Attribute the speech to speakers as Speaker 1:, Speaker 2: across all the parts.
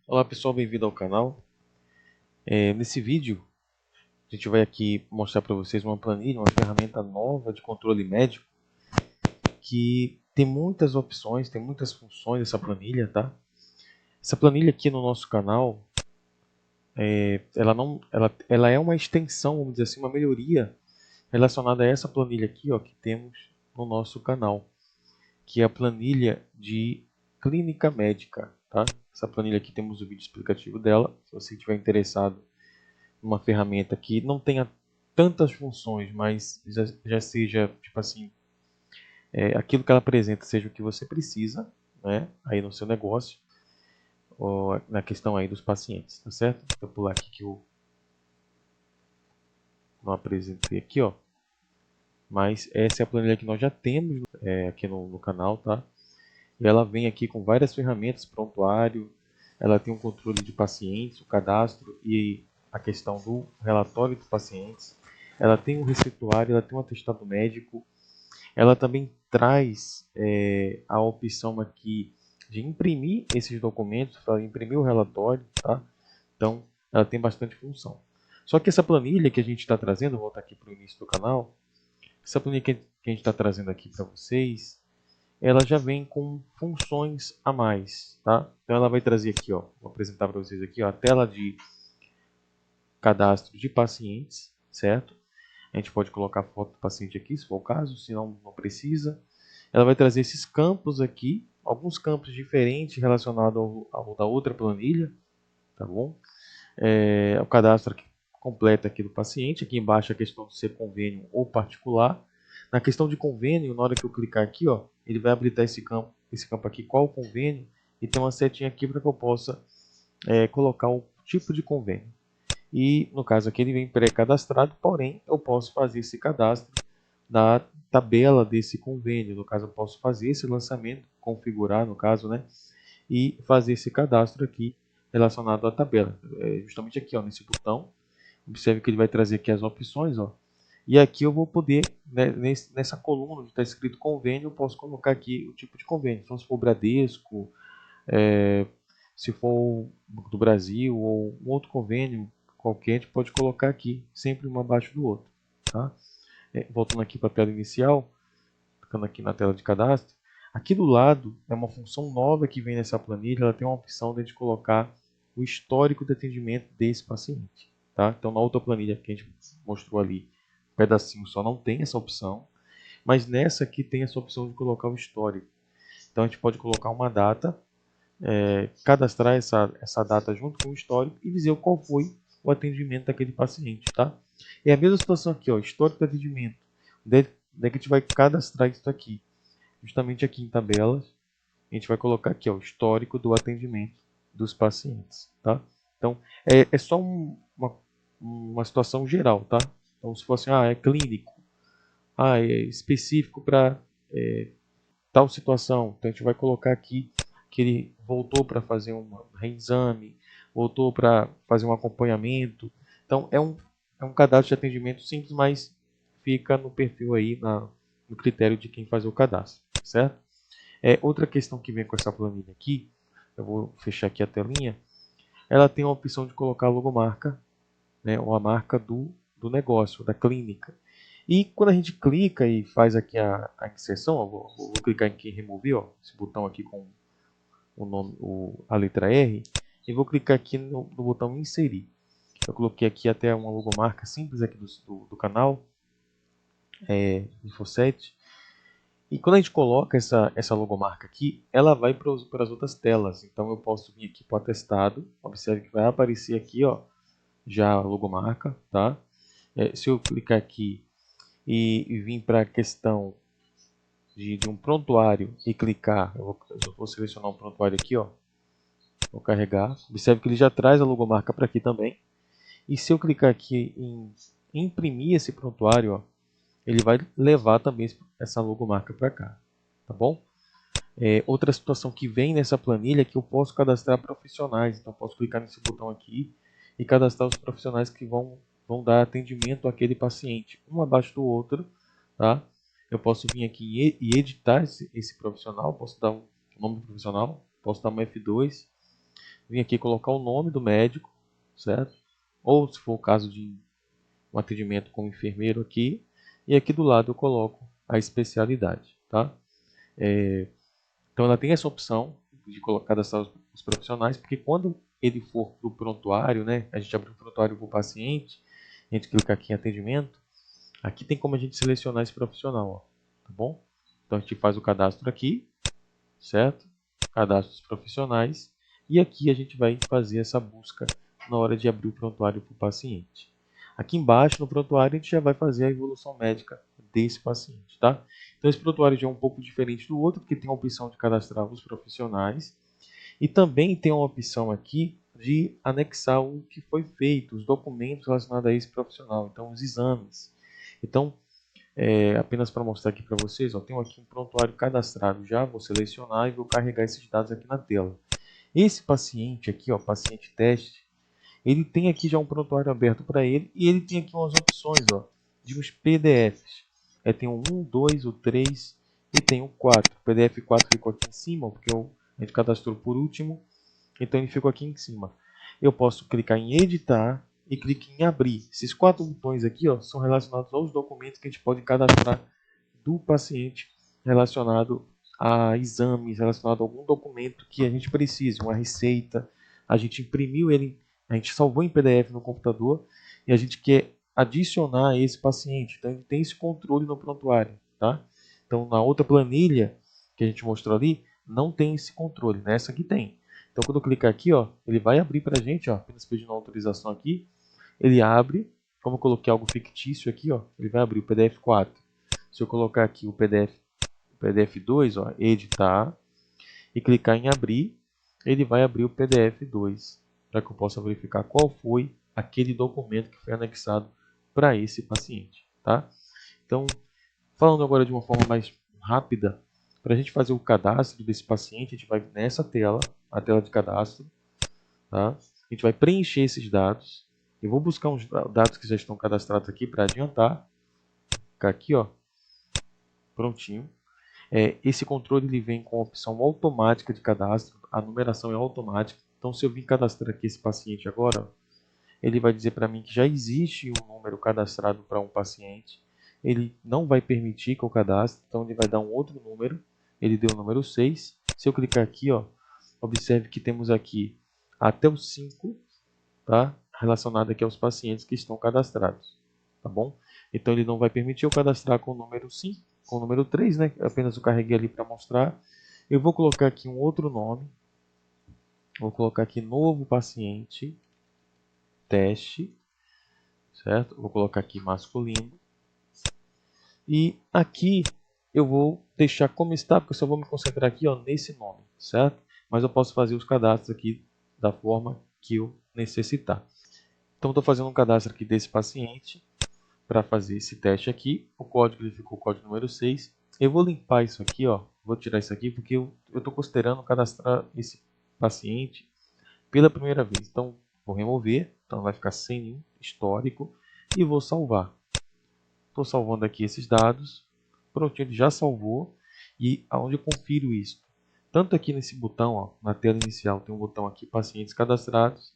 Speaker 1: Olá pessoal, bem-vindo ao canal. Nesse vídeo a gente vai aqui mostrar para vocês uma planilha, uma ferramenta nova de controle médico que tem muitas opções, tem muitas funções essa planilha, tá? Essa planilha aqui no nosso canal, ela não, ela é uma extensão, vamos dizer assim, uma melhoria relacionada a essa planilha aqui, ó, que temos no nosso canal, que é a planilha de clínica médica, tá? Essa planilha aqui temos o vídeo explicativo dela, se você estiver interessado uma ferramenta que não tenha tantas funções, mas já seja, tipo assim, aquilo que ela apresenta seja o que você precisa, né, aí no seu negócio, ou na questão aí dos pacientes, tá certo? Vou pular aqui que eu não apresentei aqui, ó. Mas essa é a planilha que nós já temos aqui no canal, tá? E ela vem aqui com várias ferramentas, prontuário, ela tem um controle de pacientes, o cadastro e a questão do relatório dos pacientes. Ela tem um receituário, ela tem um atestado médico. Ela também traz a opção aqui de imprimir esses documentos, para imprimir o relatório, tá? Então, ela tem bastante função. Só que essa planilha que a gente está trazendo, vou voltar aqui para o início do canal, essa planilha que a gente está trazendo aqui para vocês, ela já vem com funções a mais, tá? Então ela vai trazer aqui, ó, vou apresentar para vocês aqui, ó, a tela de cadastro de pacientes, certo? A gente pode colocar foto do paciente aqui, se for o caso, se não, não precisa. Ela vai trazer esses campos aqui, alguns campos diferentes relacionados ao da outra planilha, tá bom? O cadastro aqui, completo aqui do paciente, aqui embaixo a questão de ser convênio ou particular. Na questão de convênio, na hora que eu clicar aqui, ó, ele vai habilitar esse campo aqui, qual o convênio, e tem uma setinha aqui para que eu possa colocar o tipo de convênio. E no caso aqui ele vem pré-cadastrado, porém eu posso fazer esse cadastro na tabela desse convênio. No caso eu posso fazer esse lançamento, configurar no caso, né? E fazer esse cadastro aqui relacionado à tabela. Justamente aqui, ó, nesse botão. Observe que ele vai trazer aqui as opções, ó. E aqui eu vou poder, né, nessa coluna onde está escrito convênio, eu posso colocar aqui o tipo de convênio. Então, se for Bradesco, se for do Brasil ou um outro convênio qualquer, a gente pode colocar aqui, sempre um abaixo do outro. Tá? Voltando aqui para a tela inicial, clicando aqui na tela de cadastro, aqui do lado é uma função nova que vem nessa planilha, ela tem uma opção de a gente colocar o histórico de atendimento desse paciente. Tá? Então na outra planilha que a gente mostrou ali, um pedacinho só não tem essa opção, mas nessa aqui tem essa opção de colocar o histórico. Então a gente pode colocar uma data, cadastrar essa data junto com o histórico e dizer qual foi o atendimento daquele paciente. Tá? É a mesma situação aqui, ó, histórico de atendimento. Onde é que a gente vai cadastrar isso aqui? Justamente aqui em tabelas, a gente vai colocar aqui ó, o histórico do atendimento dos pacientes. Tá? Então, é só uma situação geral. Tá? Então, se fosse, é clínico, é específico para tal situação, então a gente vai colocar aqui que ele voltou para fazer um reexame, voltou para fazer um acompanhamento. Então, é um cadastro de atendimento simples, mas fica no perfil aí, no critério de quem fazer o cadastro, certo? Outra questão que vem com essa planilha aqui, eu vou fechar aqui a telinha, ela tem a opção de colocar a logomarca, né, ou a marca do negócio, da clínica. E quando a gente clica e faz aqui a inserção, eu vou clicar aqui em remover, ó, esse botão aqui com o nome, a letra R, e vou clicar aqui no botão inserir. Eu coloquei aqui até uma logomarca simples aqui do canal, Infoset. E quando a gente coloca essa logomarca aqui, ela vai para as outras telas. Então eu posso vir aqui para o atestado. Observe que vai aparecer aqui, ó, já a logomarca, tá? Se eu clicar aqui e vir para a questão de um prontuário e clicar, eu vou selecionar um prontuário aqui, ó, vou carregar. Observe que ele já traz a logomarca para aqui também. E se eu clicar aqui em imprimir esse prontuário, ó, ele vai levar também essa logomarca para cá, tá bom? Outra situação que vem nessa planilha é que eu posso cadastrar profissionais. Então, eu posso clicar nesse botão aqui e cadastrar os profissionais que vão dar atendimento àquele paciente, um abaixo do outro. Tá? Eu posso vir aqui e editar esse profissional, posso dar um nome do profissional, posso dar um F2, Vim aqui colocar o nome do médico, certo? Ou se for o caso de um atendimento como enfermeiro aqui. E aqui do lado eu coloco a especialidade, tá? Então ela tem essa opção de cadastrar os profissionais, porque quando ele for para o prontuário, né? A gente abre um prontuário para o paciente, a gente clica aqui em atendimento, aqui tem como a gente selecionar esse profissional, ó, tá bom? Então a gente faz o cadastro aqui, certo? Cadastro dos profissionais, e aqui a gente vai fazer essa busca na hora de abrir o prontuário para o paciente. Aqui embaixo no prontuário a gente já vai fazer a evolução médica desse paciente, tá? Então esse prontuário já é um pouco diferente do outro, porque tem a opção de cadastrar os profissionais e também tem uma opção aqui de anexar o que foi feito, os documentos relacionados a esse profissional, então os exames. Então, apenas para mostrar aqui para vocês, ó, tenho aqui um prontuário cadastrado já, vou selecionar e vou carregar esses dados aqui na tela. Esse paciente aqui, ó, paciente teste, ele tem aqui já um prontuário aberto para ele e ele tem aqui umas opções, ó, de uns PDFs. Tem o 1, 2, o 3 e tem o 4. O PDF 4 ficou aqui em cima, porque a gente cadastrou por último, então ele ficou aqui em cima. Eu posso clicar em editar e clicar em abrir. Esses 4 botões aqui, ó, são relacionados aos documentos que a gente pode cadastrar do paciente relacionado a exames, relacionado a algum documento que a gente precise, uma receita, a gente imprimiu ele, a gente salvou em PDF no computador e a gente quer adicionar esse paciente. Então ele tem esse controle no prontuário, tá? Então na outra planilha que a gente mostrou ali, não tem esse controle, nessa aqui tem. Então quando eu clicar aqui, ó, ele vai abrir para a gente, ó, apenas pedindo uma autorização aqui, ele abre, como eu coloquei algo fictício aqui, ó, ele vai abrir o PDF 4. Se eu colocar aqui o PDF 2, ó, editar, e clicar em abrir, ele vai abrir o PDF 2, para que eu possa verificar qual foi aquele documento que foi anexado para esse paciente. Tá? Então, falando agora de uma forma mais rápida, para a gente fazer o cadastro desse paciente, a gente vai nessa tela, a tela de cadastro, tá? A gente vai preencher esses dados. Eu vou buscar uns dados que já estão cadastrados aqui para adiantar. Ficar aqui, ó, prontinho. Esse controle ele vem com a opção automática de cadastro, a numeração é automática. Então, se eu vim cadastrar aqui esse paciente agora, ele vai dizer para mim que já existe um número cadastrado para um paciente. Ele não vai permitir que eu cadastre, então ele vai dar um outro número. Ele deu o número 6. Se eu clicar aqui, ó, observe que temos aqui até o 5, tá? Relacionado aqui aos pacientes que estão cadastrados, tá bom? Então ele não vai permitir eu cadastrar com o número 5, com o número 3, né? Apenas eu carreguei ali para mostrar. Eu vou colocar aqui um outro nome. Vou colocar aqui novo paciente, teste, certo? Vou colocar aqui masculino. E aqui eu vou deixar como está, porque eu só vou me concentrar aqui, ó, nesse nome, certo? Mas eu posso fazer os cadastros aqui da forma que eu necessitar. Então estou fazendo um cadastro aqui desse paciente para fazer esse teste aqui. O código ele ficou o código número 6. Eu vou limpar isso aqui, ó. Vou tirar isso aqui porque eu estou considerando cadastrar esse paciente pela primeira vez. Então vou remover, então vai ficar sem nenhum histórico e vou salvar. Estou salvando aqui esses dados. Pronto, ele já salvou. E aonde eu confiro isso? Tanto aqui nesse botão, ó, na tela inicial, tem um botão aqui, pacientes cadastrados.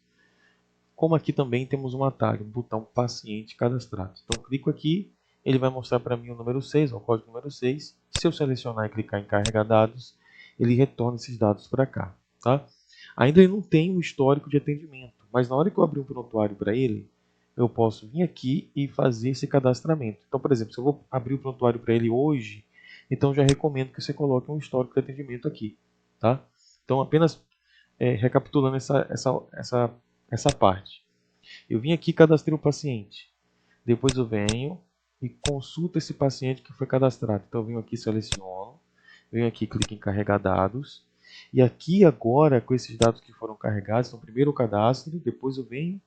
Speaker 1: Como aqui também temos um atalho, um botão paciente cadastrado. Então clico aqui, ele vai mostrar para mim o número 6, o código número 6. Se eu selecionar e clicar em carregar dados, ele retorna esses dados para cá. Tá? Ainda não tem um histórico de atendimento, mas na hora que eu abrir um prontuário para ele, eu posso vir aqui e fazer esse cadastramento. Então, por exemplo, se eu vou abrir o prontuário para ele hoje, então já recomendo que você coloque um histórico de atendimento aqui. Tá? Então, apenas recapitulando essa parte. Eu vim aqui e cadastrei o paciente. Depois eu venho e consulto esse paciente que foi cadastrado. Então eu venho aqui, seleciono, venho aqui, clico em carregar dados. E aqui agora, com esses dados que foram carregados, então primeiro o cadastro, depois eu venho,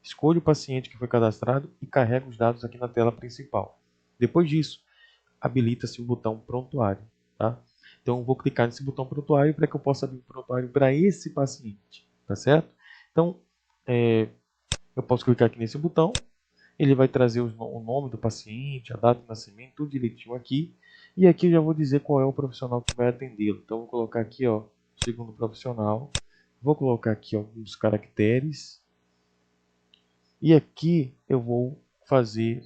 Speaker 1: escolho o paciente que foi cadastrado e carrego os dados aqui na tela principal. Depois disso, habilita-se o botão prontuário. Tá? Então eu vou clicar nesse botão prontuário para que eu possa abrir o prontuário para esse paciente. Tá certo? Então, eu posso clicar aqui nesse botão, ele vai trazer o nome do paciente, a data de nascimento, tudo direitinho aqui. E aqui eu já vou dizer qual é o profissional que vai atendê-lo. Então, vou colocar aqui, ó, segundo profissional, Vou colocar aqui alguns caracteres. E aqui eu vou fazer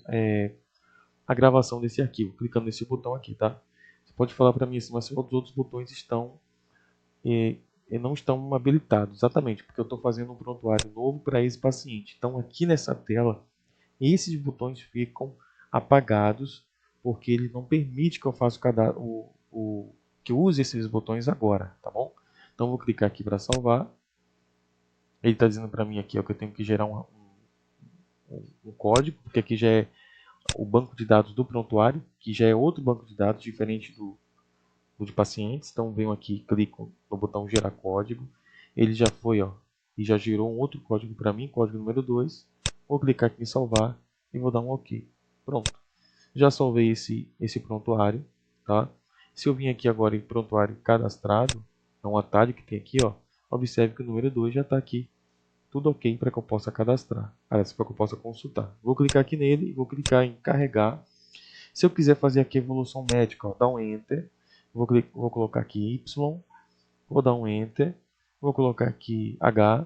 Speaker 1: a gravação desse arquivo, clicando nesse botão aqui, tá? Você pode falar para mim assim, mas se os outros botões estão e não estão habilitados. Exatamente, porque eu estou fazendo um prontuário novo para esse paciente. Então aqui nessa tela, esses botões ficam apagados, porque ele não permite que eu faça que eu use esses botões agora, tá bom? Então vou clicar aqui para salvar. Ele está dizendo para mim aqui que eu tenho que gerar um código, porque aqui já é o banco de dados do prontuário, que já é outro banco de dados diferente do de pacientes. Então venho aqui, clico no botão gerar código. Ele já foi, e já gerou um outro código para mim, código número 2. Vou clicar aqui em salvar e vou dar um OK. Pronto. Já salvei esse prontuário, tá? Se eu vim aqui agora em prontuário cadastrado, é um atalho que tem aqui, observe que o número 2 já está aqui. Tudo ok para que eu possa cadastrar, para que eu possa consultar. Vou clicar aqui nele e vou clicar em carregar. Se eu quiser fazer aqui a evolução médica, dá um Enter. Vou colocar aqui Y, vou dar um Enter. Vou colocar aqui H.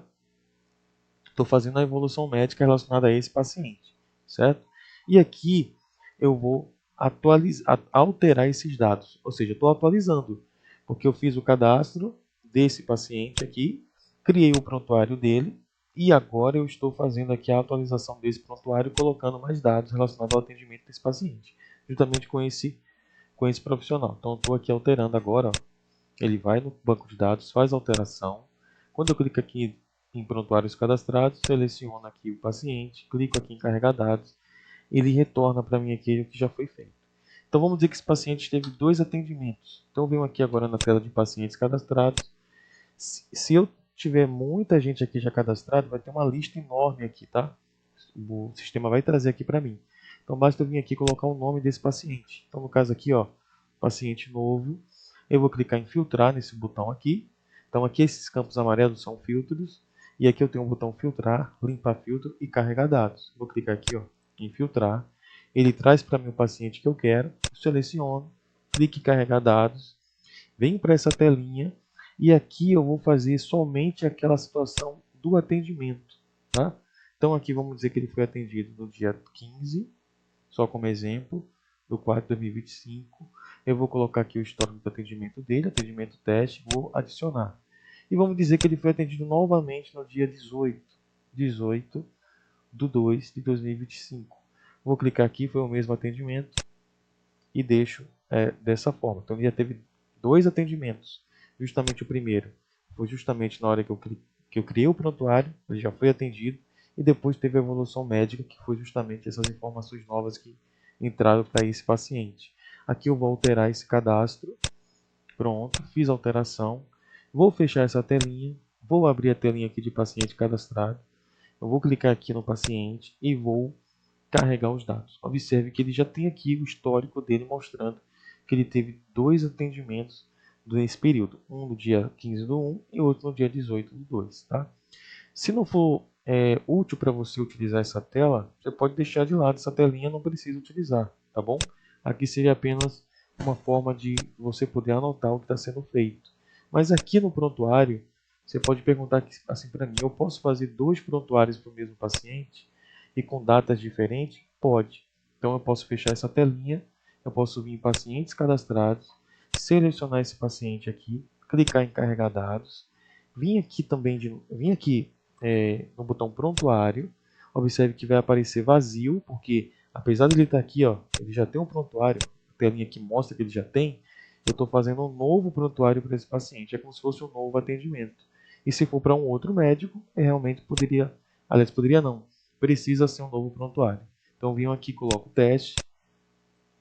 Speaker 1: Estou fazendo a evolução médica relacionada a esse paciente, certo? E aqui eu vou alterar esses dados, ou seja, estou atualizando, porque eu fiz o cadastro desse paciente aqui, criei o prontuário dele, e agora eu estou fazendo aqui a atualização desse prontuário, colocando mais dados relacionados ao atendimento desse paciente, juntamente com esse profissional. Então, estou aqui alterando agora. Ele vai no banco de dados, faz a alteração. Quando eu clico aqui em prontuários cadastrados, seleciono aqui o paciente, clico aqui em carregar dados, ele retorna para mim aqui o que já foi feito. Então, vamos dizer que esse paciente teve 2 atendimentos. Então, eu venho aqui agora na tela de pacientes cadastrados. Se eu tiver muita gente aqui já cadastrado, vai ter uma lista enorme aqui, tá? O sistema vai trazer aqui para mim. Então basta eu vir aqui colocar o nome desse paciente. Então no caso aqui, paciente novo, eu vou clicar em filtrar nesse botão aqui. Então aqui esses campos amarelos são filtros e aqui eu tenho o botão filtrar, limpar filtro e carregar dados. Vou clicar aqui, em filtrar. Ele traz para mim o paciente que eu quero, seleciono, clique em carregar dados, venho para essa telinha e aqui eu vou fazer somente aquela situação do atendimento, tá? Então aqui vamos dizer que ele foi atendido no dia 15, só como exemplo, do 4 de 2025. Eu vou colocar aqui o histórico do atendimento dele, atendimento teste, vou adicionar. E vamos dizer que ele foi atendido novamente no dia 18 de 2 de 2025. Vou clicar aqui, foi o mesmo atendimento e deixo dessa forma. Então ele já teve 2 atendimentos. Justamente o primeiro foi justamente na hora que eu criei o prontuário, ele já foi atendido. E depois teve a evolução médica, que foi justamente essas informações novas que entraram para esse paciente. Aqui eu vou alterar esse cadastro. Pronto, fiz a alteração. Vou fechar essa telinha. Vou abrir a telinha aqui de paciente cadastrado. Eu vou clicar aqui no paciente e vou carregar os dados. Observe que ele já tem aqui o histórico dele mostrando que ele teve 2 atendimentos nesse período. Um no dia 15 do 1 e outro no dia 18 do 2. Tá? Se não for útil para você utilizar essa tela, você pode deixar de lado essa telinha, não precisa utilizar, tá bom? Aqui seria apenas uma forma de você poder anotar o que está sendo feito. Mas aqui no prontuário, você pode perguntar assim para mim, eu posso fazer 2 prontuários para o mesmo paciente e com datas diferentes? Pode. Então eu posso fechar essa telinha, eu posso vir em pacientes cadastrados, selecionar esse paciente aqui, clicar em carregar dados, vim aqui no botão prontuário, observe que vai aparecer vazio, porque apesar de ele estar aqui, ele já tem um prontuário, a telinha que mostra que ele já tem, eu estou fazendo um novo prontuário para esse paciente, é como se fosse um novo atendimento. E se for para um outro médico, realmente poderia não, precisa ser um novo prontuário. Então venho aqui, coloco o teste,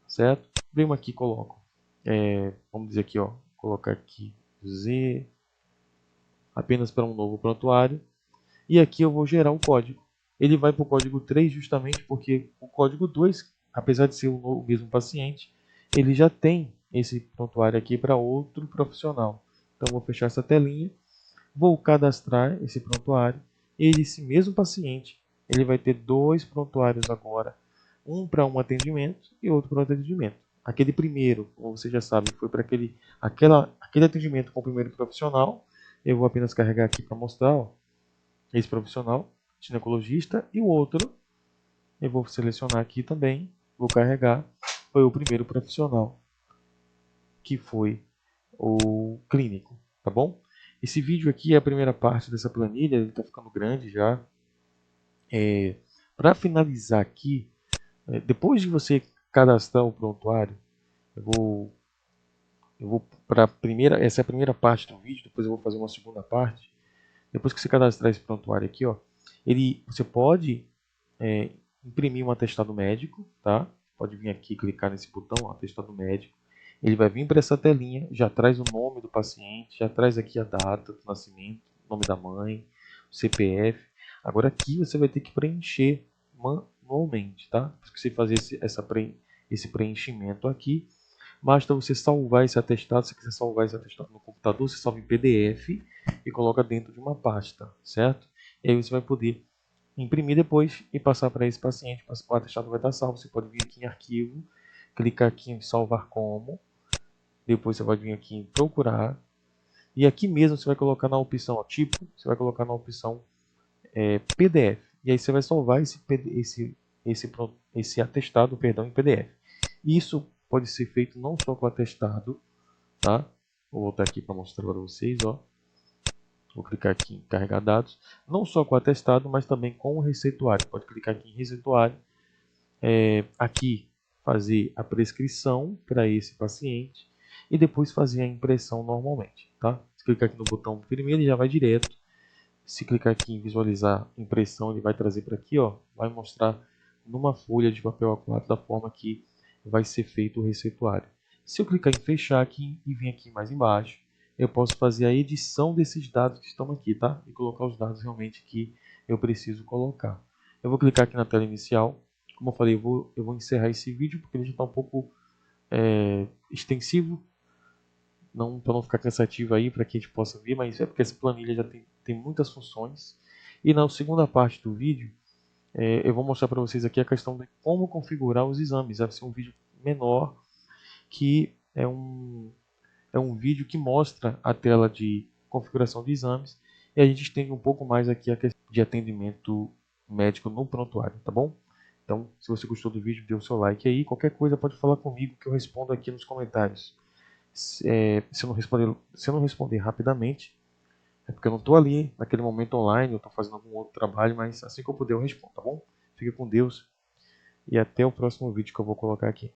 Speaker 1: certo? Venho aqui, coloco, vamos dizer aqui, colocar aqui Z, apenas para um novo prontuário. E aqui eu vou gerar um código. Ele vai para o código 3 justamente porque o código 2, apesar de ser o mesmo paciente, ele já tem esse prontuário aqui para outro profissional. Então eu vou fechar essa telinha, vou cadastrar esse prontuário. E esse mesmo paciente, ele vai ter 2 prontuários agora, um para um atendimento e outro para outro atendimento. Aquele primeiro, como você já sabe, foi para aquele atendimento com o primeiro profissional, Eu vou apenas carregar aqui para mostrar, ó, esse profissional, ginecologista, e o outro eu vou selecionar aqui também, vou carregar, foi o primeiro profissional, que foi o clínico, tá bom? Esse vídeo aqui é a primeira parte dessa planilha, ele está ficando grande já. Para finalizar aqui, depois de você cadastrar o prontuário, eu vou, eu vou para a primeira, essa é a primeira parte do vídeo, depois eu vou fazer uma segunda parte. Depois que você cadastrar esse prontuário aqui, ó, você pode imprimir um atestado médico, tá? Pode vir aqui clicar nesse botão, ó, atestado médico. Ele vai vir para essa telinha, já traz o nome do paciente, já traz aqui a data do nascimento, nome da mãe, o CPF. Agora aqui você vai ter que preencher manualmente, tá? Para você fazer esse preenchimento aqui, basta você salvar esse atestado. Se você quiser salvar esse atestado no computador, você salva em PDF e coloca dentro de uma pasta, certo? E aí você vai poder imprimir depois e passar para esse paciente. O atestado vai estar salvo. Você pode vir aqui em arquivo, clicar aqui em salvar como, depois você vai vir aqui em procurar, e aqui mesmo você vai colocar na opção ó, tipo, você vai colocar na opção PDF, e aí você vai salvar esse atestado, perdão, em PDF. Isso pode ser feito não só com o atestado, tá? Vou voltar aqui para mostrar para vocês, ó. Vou clicar aqui em carregar dados, não só com o atestado, mas também com o receituário. Pode clicar aqui em receituário, aqui fazer a prescrição para esse paciente e depois fazer a impressão normalmente, tá? Se clicar aqui no botão primeiro, ele já vai direto. Se clicar aqui em visualizar impressão, ele vai trazer para aqui, ó, vai mostrar numa folha de papel A4 da forma que vai ser feito o receituário. Se eu clicar em fechar aqui e vir aqui mais embaixo, eu posso fazer a edição desses dados que estão aqui, tá? E colocar os dados realmente que eu preciso colocar. Eu vou clicar aqui na tela inicial. Como eu falei, eu vou encerrar esse vídeo porque ele já está um pouco extensivo, não para não ficar cansativo aí para que a gente possa ver, mas é porque essa planilha já tem muitas funções. E na segunda parte do vídeo, eu vou mostrar para vocês aqui a questão de como configurar os exames. Vai ser um vídeo menor, que é um vídeo que mostra a tela de configuração de exames, e a gente estende um pouco mais aqui a questão de atendimento médico no prontuário, tá bom? Então, se você gostou do vídeo, dê o seu like aí. Qualquer coisa pode falar comigo que eu respondo aqui nos comentários. Se eu não responder rapidamente, é porque eu não estou ali naquele momento online, eu estou fazendo algum outro trabalho, mas assim que eu puder eu respondo, tá bom? Fique com Deus e até o próximo vídeo que eu vou colocar aqui.